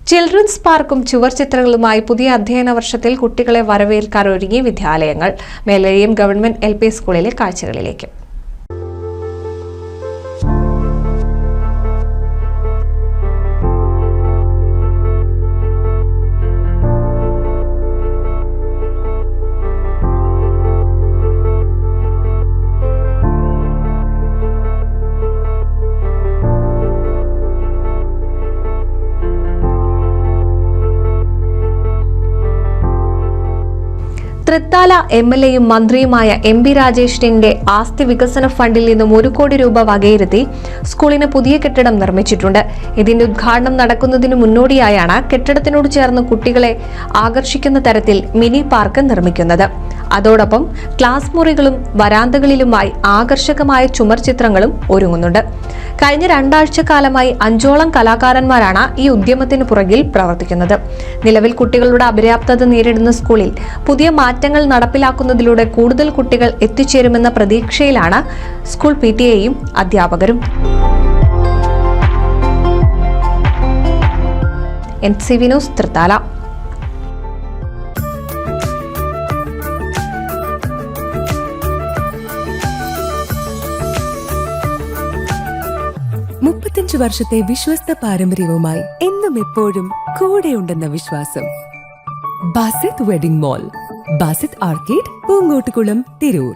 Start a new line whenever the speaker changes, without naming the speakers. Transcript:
Children's പാർക്കും ചുവർചിത്രങ്ങളുമായി പുതിയ അധ്യയന വർഷത്തിൽ കുട്ടികളെ വരവേൽക്കാൻ ഒരുങ്ങി വിദ്യാലയങ്ങൾ. മേലഴിയം ഗവൺമെന്റ് LP സ്കൂളിലെ കാഴ്ചകളിലേക്ക്. തൃത്താല MLAയും മന്ത്രിയുമായ MP രാജേഷിന്റെ ആസ്തി വികസന ഫണ്ടിൽ നിന്നും 1 കോടി രൂപ വകയിരുത്തി സ്കൂളിന് പുതിയ കെട്ടിടം നിർമ്മിച്ചിട്ടുണ്ട്. ഇതിന്റെ ഉദ്ഘാടനം നടക്കുന്നതിന് മുന്നോടിയായാണ് കെട്ടിടത്തിനോട് ചേർന്ന് കുട്ടികളെ ആകർഷിക്കുന്ന തരത്തിൽ മിനി പാർക്ക് നിർമ്മിക്കുന്നത്. അതോടൊപ്പം ക്ലാസ് മുറികളും വരാന്തകളിലുമായി ആകർഷകമായ ചുമർ ചിത്രങ്ങളും ഒരുങ്ങുന്നുണ്ട്. കഴിഞ്ഞ 2 ആഴ്ചക്കാലമായി 5ഓളം കലാകാരന്മാരാണ് ഈ ഉദ്യമത്തിന് പുറകിൽ പ്രവർത്തിക്കുന്നത്. നിലവിൽ കുട്ടികളുടെ അപര്യാപ്തത നേരിടുന്ന സ്കൂളിൽ പുതിയ മാറ്റങ്ങൾ നടപ്പിലാക്കുന്നതിലൂടെ കൂടുതൽ കുട്ടികൾ എത്തിച്ചേരുമെന്ന പ്രതീക്ഷയിലാണ് സ്കൂൾ PTAയും അധ്യാപകരും. NCV news, Thrithala.
വർഷത്തെ വിശ്വസ്ത പാരമ്പര്യവുമായി എന്നും എപ്പോഴും കൂടെയുണ്ടെന്ന വിശ്വാസം. Basith wedding mall, Basith arcade, Poonkottukulam, Tirur.